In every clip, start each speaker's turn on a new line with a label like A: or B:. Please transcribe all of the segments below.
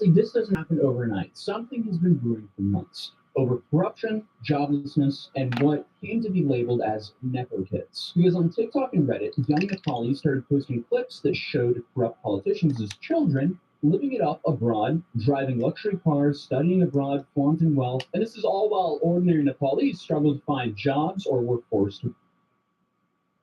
A: honestly, this doesn't happen overnight. Something has been brewing for months over corruption, joblessness, and what came to be labeled as Nepo kids. Because on TikTok and Reddit, young Nepalis started posting clips that showed corrupt politicians as children living it up abroad, driving luxury cars, studying abroad, flaunting wealth, and this is all while ordinary Nepalese struggled to find jobs or were forced to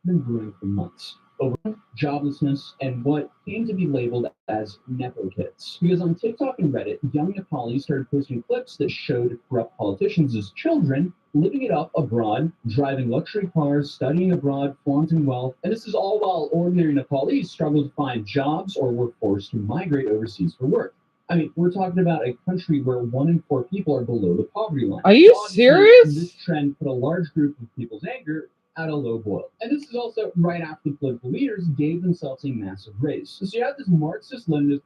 A: been brewing for months over joblessness and what came to be labeled as Nepo kids. Because on TikTok and Reddit, young Nepalis started posting clips that showed corrupt politicians as children living it up abroad, driving luxury cars, studying abroad, flaunting wealth, and this is all while ordinary Nepalese struggled to find jobs or were forced to migrate overseas for work. I mean, we're talking about a country where 1 in 4 people are below the poverty line.
B: Are you serious?
A: This trend put a large group of people's anger at a low boil. And this is also right after the political leaders gave themselves a massive raise. So you have this Marxist-Leninist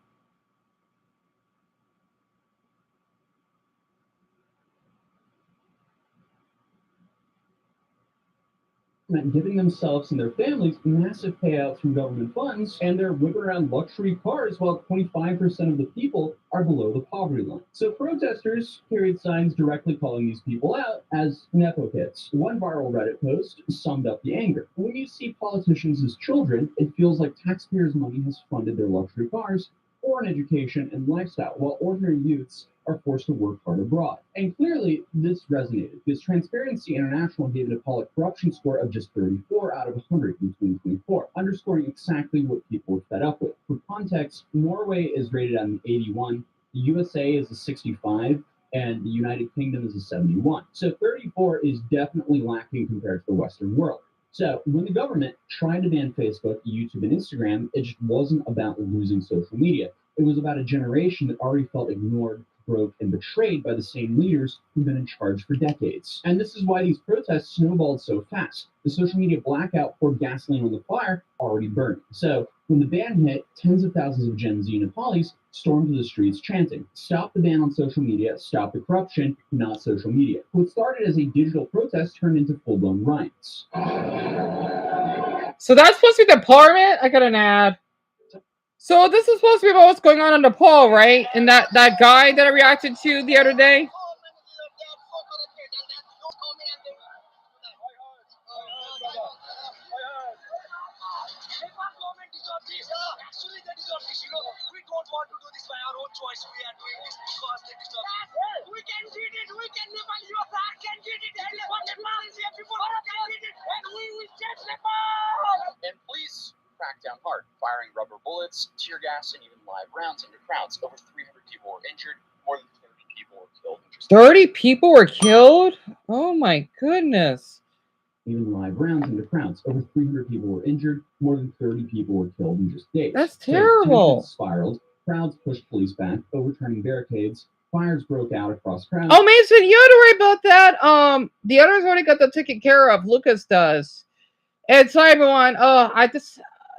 A: giving themselves and their families massive payouts from government funds, and they're whipping around luxury cars while 25% of the people are below the poverty line. So protesters carried signs directly calling these people out as Nepo kids. One viral Reddit post summed up the anger. When you see politicians as children, it feels like taxpayers' money has funded their luxury cars, foreign education, and lifestyle, while ordinary youths are forced to work hard abroad. And clearly, this resonated because Transparency International gave Nepal a corruption score of just 34 out of 100 in 2024, underscoring exactly what people were fed up with. For context, Norway is rated at an 81, the USA is a 65, and the United Kingdom is a 71. So 34 is definitely lacking compared to the Western world. So when the government tried to ban Facebook, YouTube, and Instagram, it just wasn't about losing social media. It was about a generation that already felt ignored, broke, and betrayed by the same leaders who've been in charge for decades. And this is why these protests snowballed so fast. The social media blackout poured gasoline on the fire already burning. So when the ban hit, tens of thousands of Gen Z Nepalis stormed to the streets chanting, "Stop the ban on social media, stop the corruption, not social media." What started as a digital protest turned into full-blown riots.
B: So that's supposed to be the parliament? I got an ad. So this is supposed to be about what's going on in Nepal, right? And that guy that I reacted to the other day?
C: And police cracked down hard, firing rubber bullets, tear gas, and even live rounds into crowds. Over 300 people were injured. More than 30 people were killed.
B: 30 people were killed? Oh my goodness.
A: Even live rounds into crowds. Over 300 people were injured. More than 30 people were killed in just days.
B: That's terrible.
A: So spiraled. Crowds pushed police back, overturning barricades. Fires broke out across crowds.
B: Oh, Mason, you don't worry about that. The others already got that taken care of. Lucas does. And sorry, everyone.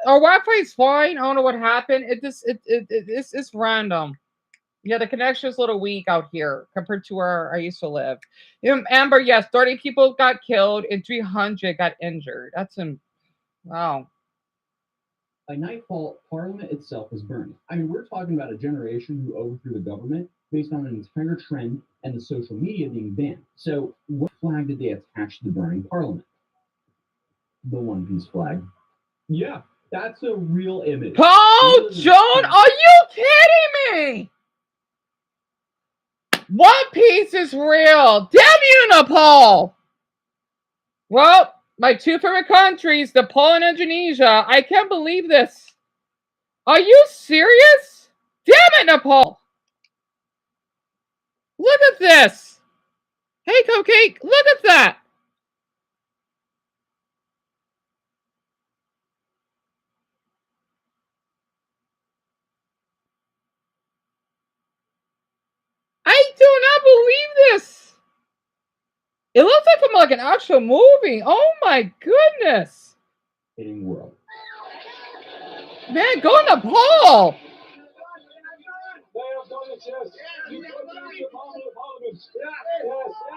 B: Our Wi-Fi is fine. I don't know what happened. It's random. Yeah, the connection is a little weak out here compared to where I used to live. Amber, yes, 30 people got killed and 300 got injured. Wow.
A: By nightfall, Parliament itself was burning. I mean, we're talking about a generation who overthrew the government based on an entire trend and the social media being banned. So what flag did they attach to the burning Parliament? The One Piece flag. Yeah, that's a real image.
B: Paul Joan, are you kidding me? One Piece is real. Damn you, Nepal. Well, my two favorite countries, Nepal and Indonesia. I can't believe this. Are you serious? Damn it, Nepal. Look at this. Hey, Cupcake, look at that. I do not believe this. It looks like from like an actual movie. Oh my goodness.
A: Hitting world.
B: Man, go to Nepal.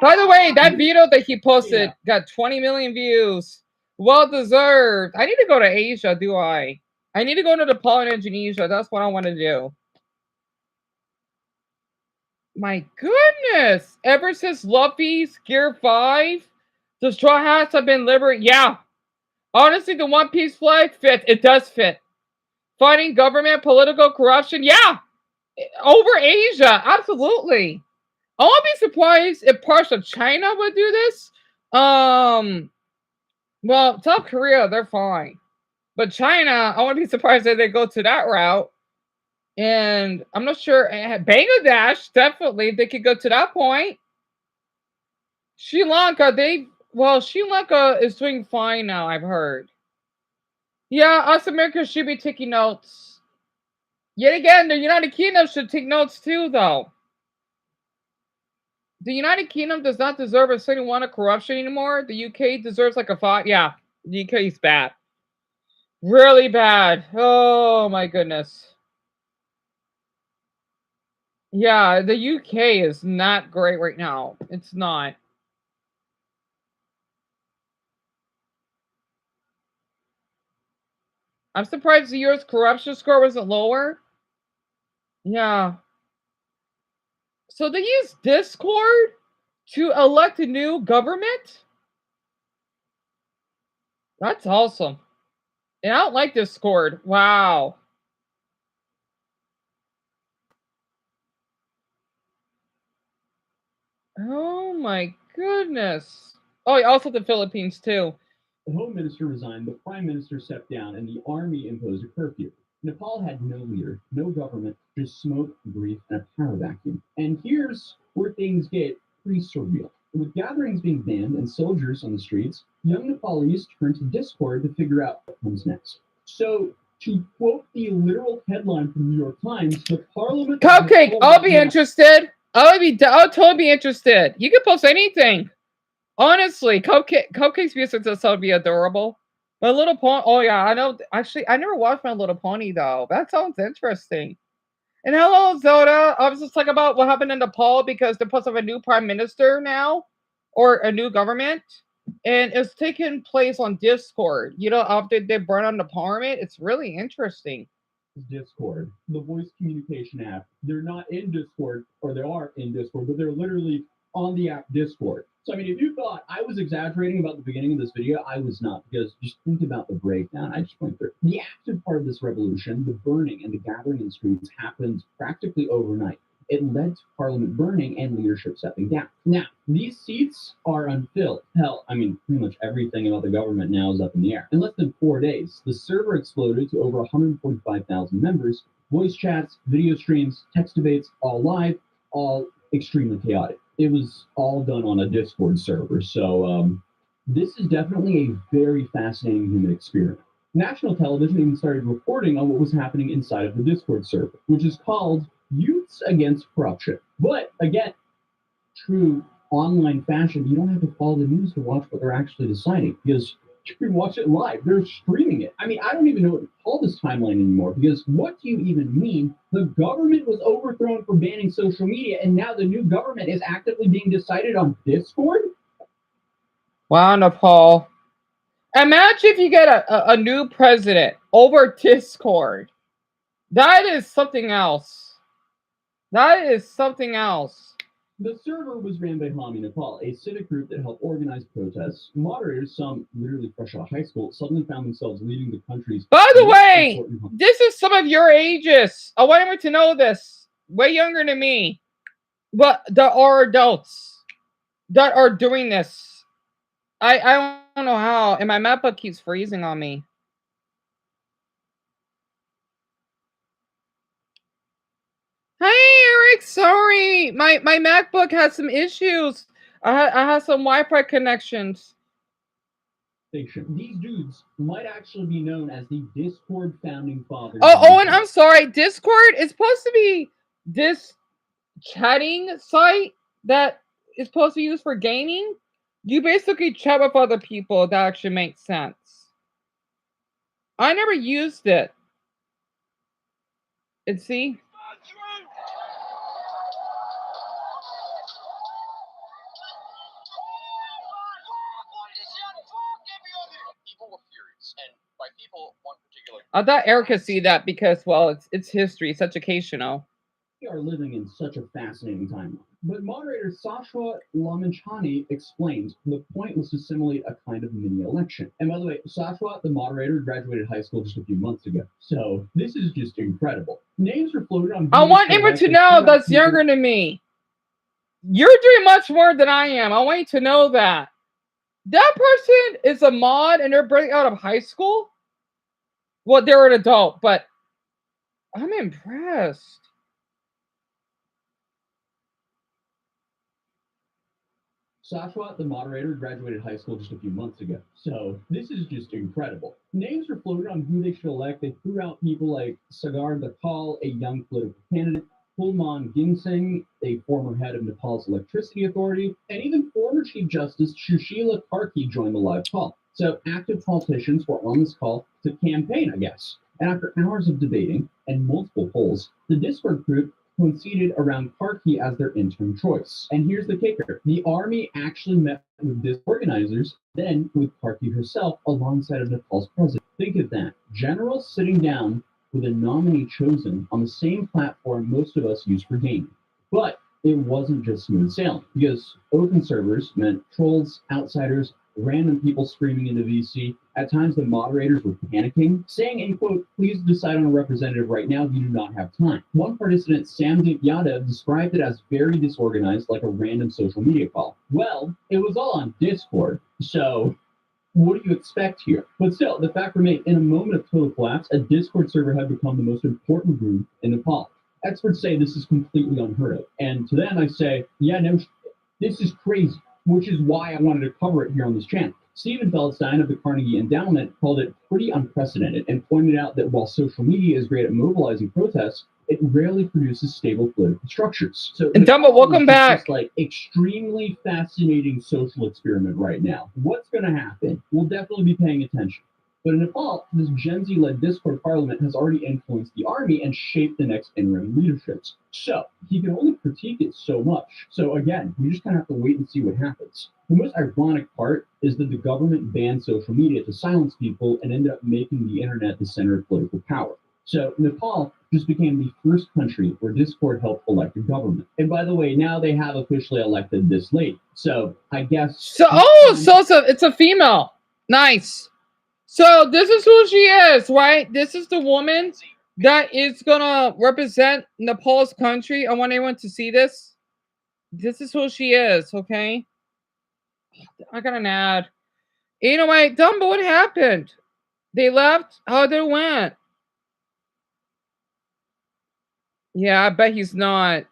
B: By the way, that video that he posted got 20 million views. Well deserved. I need to go to Asia, do I? I need to go to Nepal and Indonesia. That's what I want to do. My goodness! Ever since Luffy's Gear 5, the Straw Hats have been liberated. Yeah. Honestly, the One Piece flag fits. It does fit. Fighting government, political corruption. Yeah. Over Asia. Absolutely. I won't be surprised if parts of China would do this. Well, South Korea, they're fine. But China, I wouldn't be surprised if they go to that route. And I'm not sure. Bangladesh, definitely, they could go to that point. Sri Lanka, Sri Lanka is doing fine now, I've heard. Yeah, us Americans should be taking notes. Yet again, the United Kingdom should take notes too, though. The United Kingdom does not deserve a single one of corruption anymore. The UK deserves like a 5. Yeah, the UK is bad. Really bad. Oh my goodness. Yeah, the UK is not great right now. It's not. I'm surprised the US corruption score wasn't lower. Yeah. So they use Discord to elect a new government? That's awesome. And I don't like Discord. Wow. Oh my goodness. Oh, also the Philippines too.
A: The Home Minister resigned, the Prime Minister stepped down, and the army imposed a curfew. Nepal had no leader, no government, just smoke, grief, and a power vacuum. And here's where things get pretty surreal. With gatherings being banned and soldiers on the streets, young Nepalese turned to Discord to figure out what comes next. So, to quote the literal headline from the New York Times, the parliament...
B: Cupcake, I'll be interested. I'll totally be interested. You can post anything. Honestly, Cupcake's music does sound be adorable. My Little Pony. Oh yeah, I know. Actually, I never watched My Little Pony though. That sounds interesting. And hello, Zoda. I was just talking about what happened in Nepal because they're supposed to have a new prime minister now, or a new government, and it's taking place on Discord. You know, after they burn on the parliament, it's really interesting.
A: Discord, the voice communication app. They're not in Discord, or they are in Discord, but they're literally on the app Discord. So, I mean, if you thought I was exaggerating about the beginning of this video, I was not, because just think about the breakdown. I just went through. The active part of this revolution, the burning and the gathering in the streets, happened practically overnight. It led to parliament burning and leadership stepping down. Now, these seats are unfilled. Hell, I mean, pretty much everything about the government now is up in the air. In less than 4 days, the server exploded to over 145,000 members. Voice chats, video streams, text debates, all live, all extremely chaotic. It was all done on a Discord server. So this is definitely a very fascinating human experiment. National television even started reporting on what was happening inside of the Discord server, which is called Youths Against Corruption. But again, true online fashion, you don't have to follow the news to watch what they're actually deciding, because you can watch it live. They're streaming it. I mean, I don't even know what to call this timeline anymore, because what do you even mean? The government was overthrown for banning social media, and now the new government is actively being decided on Discord?
B: Wow, Nepal. Imagine if you get a new president over Discord. That is something else. That is something else.
A: The server was ran by Hami Nepal, a civic group that helped organize protests. Moderators, some literally fresh out of high school, suddenly found themselves leading the country's...
B: By the way, this is some of your ages. I want everyone to know this. Way younger than me. But there are adults that are doing this. I don't know how, and my MacBook keeps freezing on me. Hey, Eric, sorry. My MacBook has some issues. I have some Wi-Fi connections.
A: These dudes might actually be known as the Discord founding fathers.
B: Oh, and I'm sorry. Discord is supposed to be this chatting site that is supposed to be used for gaming. You basically chat with other people. That actually makes sense. I never used it. And see?
C: People were furious, and by people, one particular...
B: I thought Eric could see that because, well, it's history. It's educational.
A: The are living in such a fascinating timeline. But moderator Sashwa Lamanchani explains the point was to simulate a kind of mini election. And by the way, Sashwa, the moderator, graduated high school just a few months ago. So this is just incredible. Names were floated on.
B: I want everyone to know that's younger than me. You're doing much more than I am. I want you to know that. That person is a mod and they're breaking out of high school. Well, they're an adult, but I'm impressed.
A: Sashwa, the moderator, graduated high school just a few months ago. So this is just incredible. Names were floated on who they should elect. They threw out people like Sagar Dakal, a young political candidate, Pulman Ginseng, a former head of Nepal's electricity authority, and even former Chief Justice Shushila Karki joined the live call. So active politicians were on this call to campaign, I guess. And after hours of debating and multiple polls, the Discord group conceded around Karki as their interim choice. And here's the kicker. The army actually met with these organizers, then with Karki herself alongside of Nepal's president. Think of that. Generals sitting down with a nominee chosen on the same platform most of us use for gaming. But it wasn't just smooth sailing, because open servers meant trolls, outsiders, random people screaming into VC. At times, the moderators were panicking, saying, in quote, please decide on a representative right now, you do not have time. One participant, Samdeep Yadav, described it as very disorganized, like a random social media call. Well, it was all on Discord, so what do you expect here? But still, the fact remains, in a moment of total collapse, a Discord server had become the most important group in Nepal. Experts say this is completely unheard of. And to them, I say, yeah, no, this is crazy, which is why I wanted to cover it here on this channel. Stephen Feldstein of the Carnegie Endowment called it pretty unprecedented and pointed out that while social media is great at mobilizing protests, it rarely produces stable political structures. So,
B: and Dumbo, welcome back.
A: This like extremely fascinating social experiment right now. What's going to happen? We'll definitely be paying attention. But in Nepal, this Gen Z-led Discord parliament has already influenced the army and shaped the next interim leaderships. So he can only critique it so much. So again, we just kind of have to wait and see what happens. The most ironic part is that the government banned social media to silence people and ended up making the internet the center of political power. So Nepal just became the first country where Discord helped elect a government. And by the way, now they have officially elected this lady. So I guess.
B: So it's a female. Nice. So this is who she is, right? This is the woman that is gonna represent Nepal's country. I want everyone to see this. This is who she is, okay? I got an ad. Anyway, Dumbo, what happened? They left? How they went? Yeah, I bet he's not.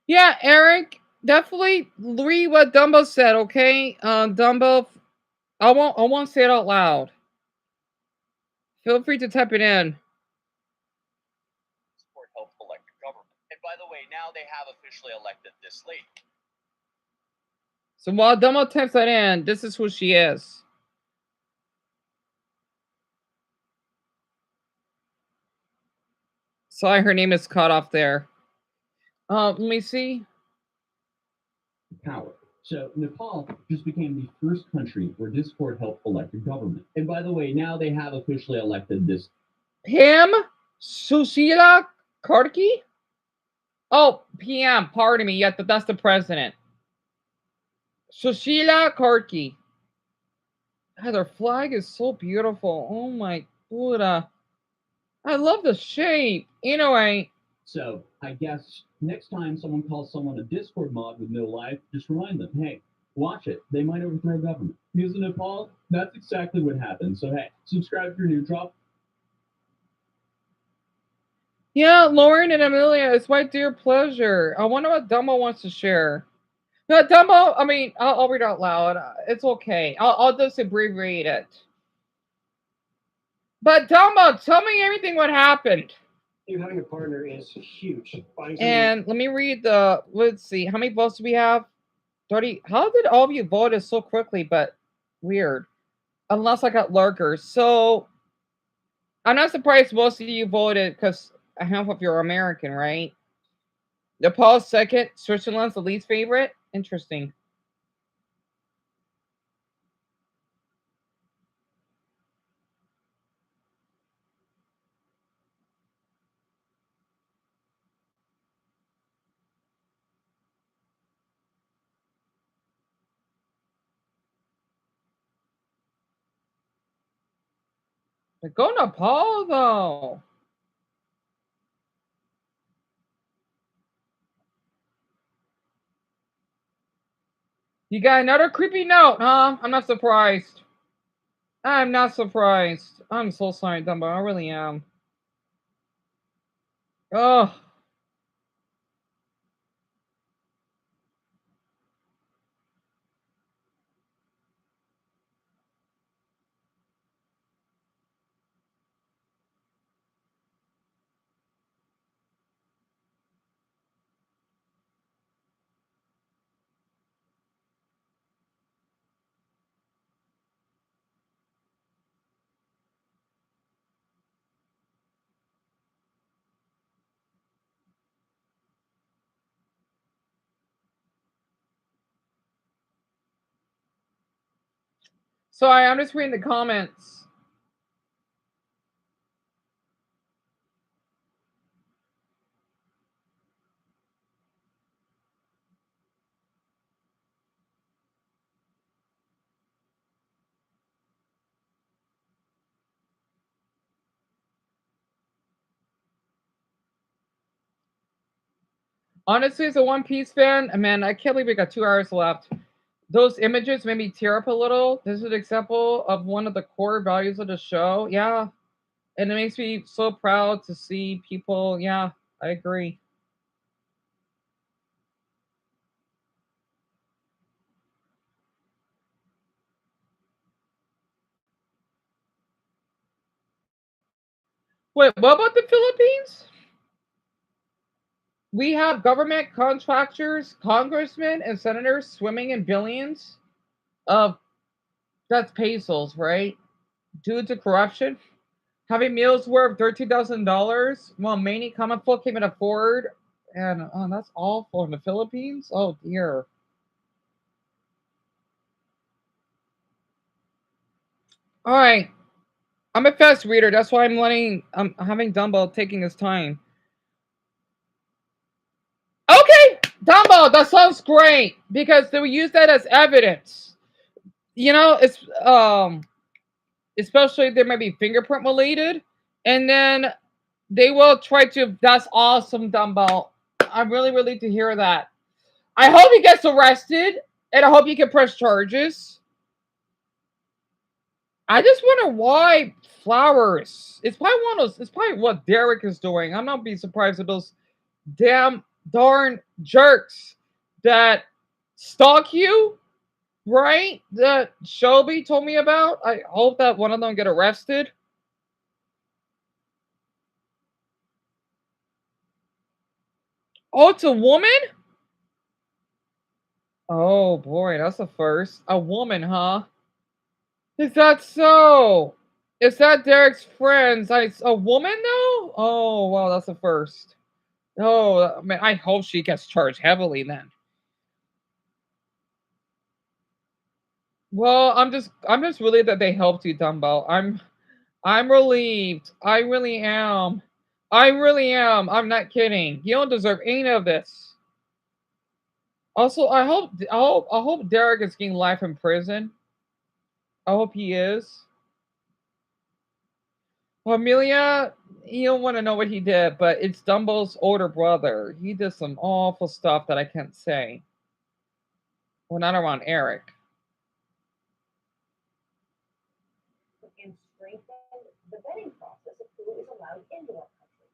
B: Yeah, Eric, definitely read what Dumbo said, okay? Dumbo, I won't say it out loud. Feel free to type it in.
C: Discord helped elect a government. And by the way, now they have officially elected this lady.
B: So while Dumbo types that in, this is who she is. Sorry, her name is cut off there. Let me see.
A: Power. So Nepal just became the first country where Discord helped elect a government. And by the way, now they have officially elected this.
B: Him? Sushila Karki? Oh, PM, pardon me. Yeah, that's the president. Sushila Karki. God, their flag is so beautiful. Oh my Buddha. I love the shape. Anyway.
A: So I guess next time someone calls someone a Discord mod with no life, just remind them, hey, watch it. They might overthrow government. Because in Nepal, that's exactly what happened. So hey, subscribe if you're new. Drop.
B: Yeah, Lauren and Amelia, it's my dear pleasure. I wonder what Dumbo wants to share. No, Dumbo, I mean, I'll read it out loud. It's okay. I'll just abbreviate it. But Dumbo, tell me everything what happened.
D: You having a partner is huge.
B: And let me read the, let's see, how many votes do we have? 30. How did all of you vote so quickly, but weird. Unless I got lurkers. So, I'm not surprised most of you voted because half of you are American, right? Nepal's second, Switzerland's the least favorite. Interesting. But go Nepal though. You got another creepy note, huh? I'm not surprised. I'm not surprised. I'm so sorry, Dumbo. I really am. Oh. Sorry, I'm just reading the comments. Honestly, as a One Piece fan, man, I can't believe we got 2 hours left. Those images made me tear up a little. This is an example of one of the core values of the show. Yeah. And it makes me so proud to see people. Yeah, I agree. Wait, what about the Philippines? We have government contractors, congressmen, and senators swimming in billions of that's pesos, right? Due to corruption. Having meals worth $13,000 while many common folk can afford. And oh, that's awful in the Philippines. Oh dear. All right. I'm a fast reader. That's why I'm having Dumbo taking his time. Okay, Dumbo, that sounds great because they will use that as evidence. You know, it's especially there might be fingerprint related, and then they will try to. That's awesome, Dumbo. I'm really, really to hear that. I hope he gets arrested, and I hope he can press charges. I just wonder why flowers. It's probably one of those. It's probably what Derek is doing. I'm not be surprised if those damn darn jerks that stalk you, right? That Shelby told me about. I hope that one of them get arrested. Oh, it's a woman? Oh boy, that's a first. A woman, huh? Is that so? Is that Derek's friends? A woman though? Oh wow, that's a first. Oh man, I hope she gets charged heavily then. Well, I'm just relieved that they helped you, Dumbo. I'm relieved. I really am. I really am. I'm not kidding. You don't deserve any of this. Also, I hope Derek is getting life in prison. I hope he is. Well, Amelia, you don't want to know what he did, but it's Dumbo's older brother. He did some awful stuff that I can't say. Well, not around Eric.
E: And strengthen the vetting process of who is allowed into our country.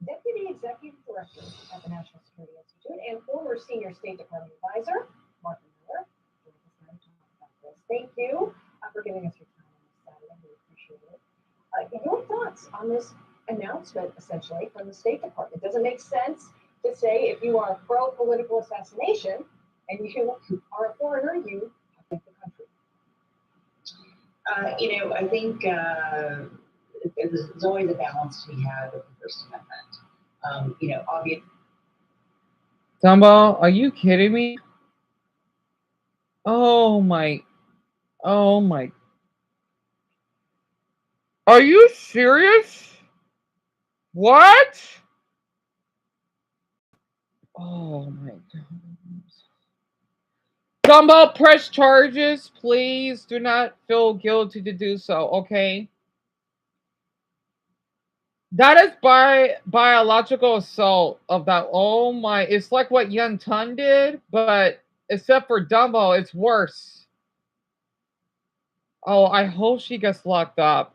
E: Deputy Executive Director at the National Security Institute and former Senior State Department Advisor, Martin Miller, joins us now to talk about this. Thank you for giving us your time on this Saturday. We appreciate it. Your thoughts on this announcement, essentially, from the State Department? Does it make sense to say if you are pro political assassination and you are a foreigner, you have to the country?
F: I think there's always a balance to be had with the First Amendment. Obviously.
B: Dumbo, are you kidding me? Oh my. Oh my. Are you serious? What? Oh my god. Dumbo, press charges. Please do not feel guilty to do so, okay? That is biological assault of that. Oh my! It's like what Yun Tun did, but except for Dumbo, it's worse. Oh, I hope she gets locked up.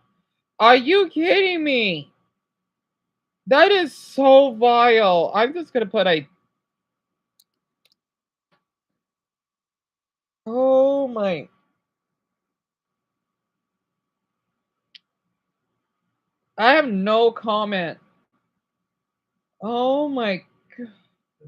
B: Are you kidding me? That is so vile. I'm just gonna put a. Oh my. I have no comment. Oh my.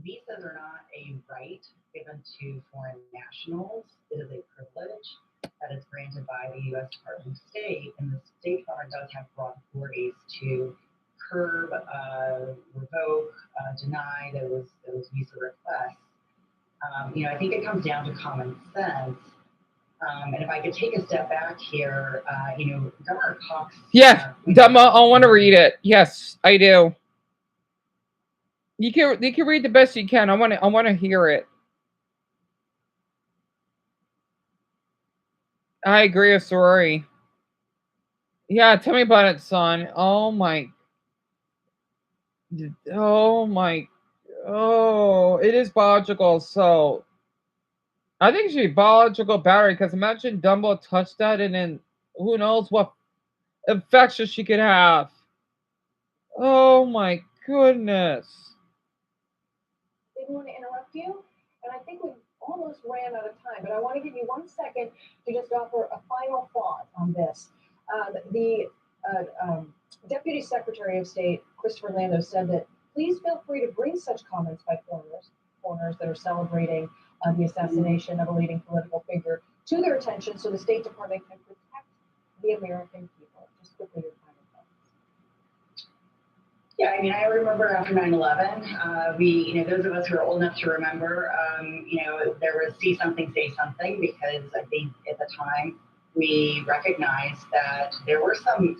F: Visas are not a right given to foreign nationals. It is a privilege that is granted by the U.S. Department of State, and the State Department does have broad authorities to curb, revoke, deny those visa requests. I think it comes down to common sense. And if I could take a step back here, Governor Cox.
B: Yeah, Dumbo. I want to read it. Yes, I do. You can read the best you can. I want to hear it. I agree with Sorori. Yeah, tell me about it, son. Oh my. Oh my. Oh, it is biological. So I think it should be biological battery because imagine Dumbo touched that and then who knows what infection she could have. Oh my goodness.
E: Didn't want to interrupt you, and I think we almost ran out of time, but I want to give you 1 second to just offer a final thought on this. The Deputy Secretary of State, Christopher Lando, said that please feel free to bring such comments by foreigners that are celebrating the assassination of a leading political figure to their attention so the State Department can protect the American people. Just quickly, your final thoughts.
F: Yeah, I mean, I remember after 9/11, those of us who are old enough to remember, there was see something, say something, because I think at the time we recognized that there were some.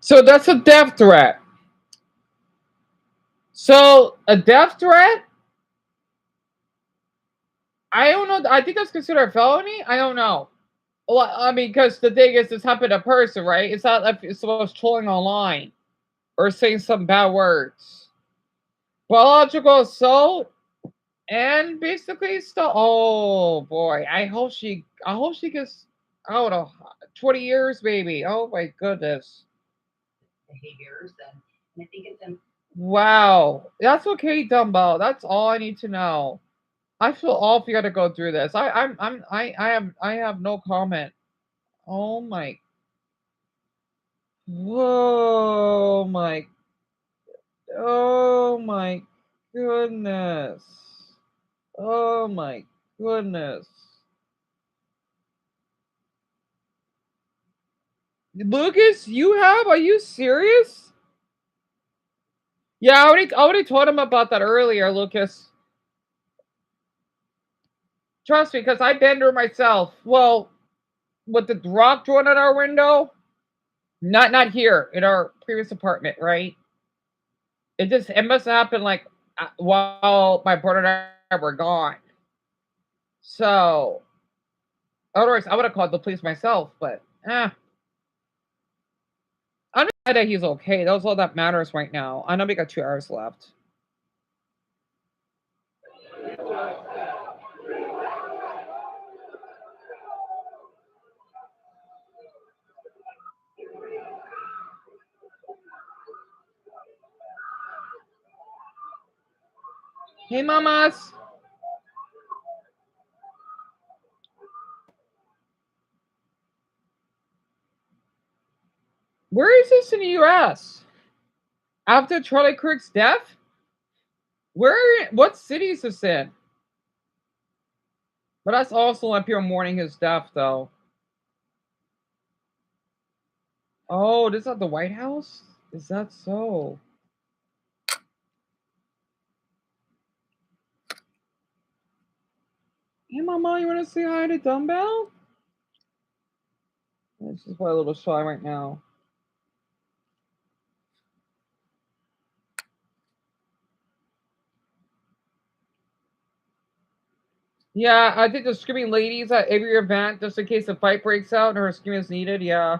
B: So that's a death threat. So a death threat? I don't know. I think that's considered a felony. I don't know. Well, I mean, because the thing is, this happened to a person, right? It's not like it's supposed trolling online or saying some bad words. Biological assault and basically still. Oh boy, I hope she gets. I don't know, 20 years maybe. Oh my goodness.
F: Behaviors, and I think it's in.
B: Wow, that's okay, Dumbo. That's all I need to know. I feel awful you got to go through this. I have no comment. Oh my. Whoa, my. Oh my goodness. Oh my goodness. Lucas, you have? Are you serious? Yeah, I already told him about that earlier, Lucas. Trust me, because I've been there myself. Well, with the rock thrown at our window, not here in our previous apartment, right? It must have happened like while my brother and I were gone. So otherwise I would have called the police myself, but I'm just glad that he's okay. That's all that matters right now. I know we got 2 hours left. Hey mamas. Where is this in the US? After Charlie Kirk's death? What city is this in? But that's also up here mourning his death though. Oh, this is at the White House? Is that so? Hey mama, you wanna say hi to Dumbbell? She's probably a little shy right now. Yeah, I think the screaming ladies at every event, just in case a fight breaks out and her screaming is needed. Yeah.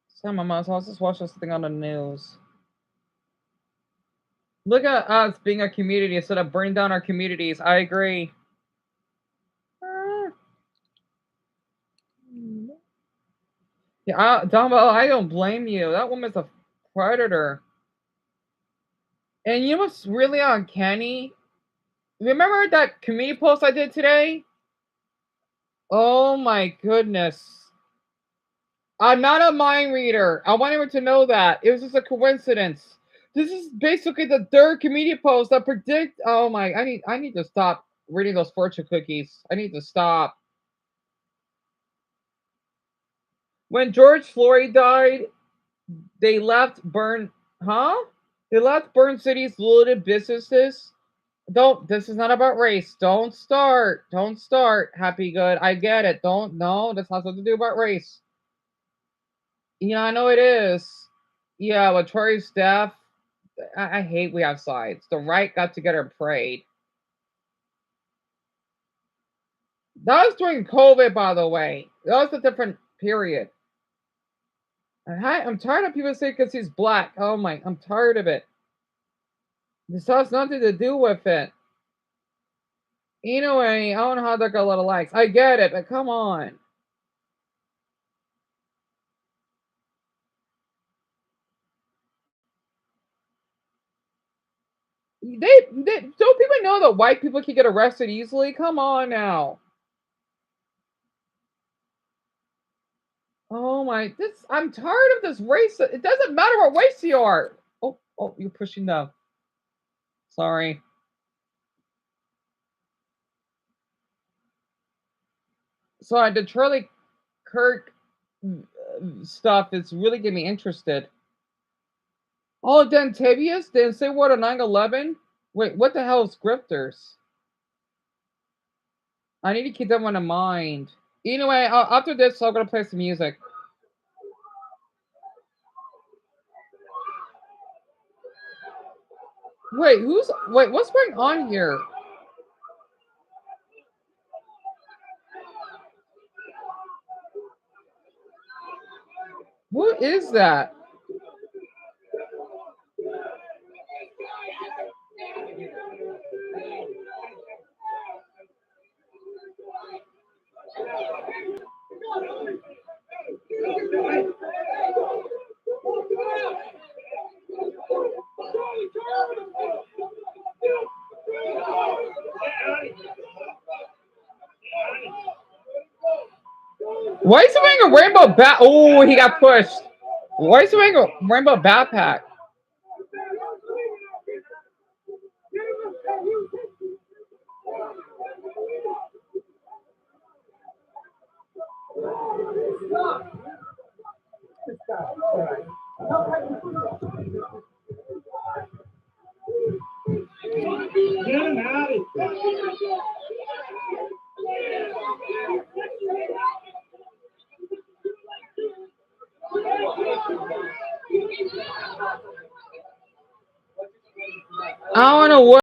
B: So, Mama, so let's just watch this thing on the news. Look at us being a community instead of burning down our communities. I agree. Yeah, Dumbo, I don't blame you. That woman's a predator. And you know what's really uncanny? Remember that community post I did today? Oh my goodness. I'm not a mind reader. I want everyone to know that. It was just a coincidence. This is basically the third community post that predict. Oh my! I need to stop reading those fortune cookies. I need to stop. When George Floyd died, they left burn. Huh? They left burn cities, looted businesses. Don't. This is not about race. Don't start. Don't start. Happy good. I get it. Don't. No, that's not something to do about race. Yeah, I know it is. Yeah, with Tori's death, I hate we have sides. The right got together and prayed. That was during COVID, by the way. That was a different period. I'm tired of people saying because he's black. Oh my, I'm tired of it. This has nothing to do with it. Anyway, I don't know how that got a lot of likes. I get it, but come on. They don't people know that white people can get arrested easily? Come on now. Oh my, I'm tired of this race. It doesn't matter what race you are. Oh, you're pushing the. Sorry. So the Charlie Kirk stuff is really getting me interested. Oh, Dentavious didn't say what a 9/11. Wait, what the hell is grifters? I need to keep that one in mind. Anyway, after this, I'm gonna play some music. Wait, what's going on here? What is that? Why is he wearing a rainbow bat? Oh, he got pushed. Why is he wearing a rainbow backpack?
D: Get him out of here.
B: I don't know what.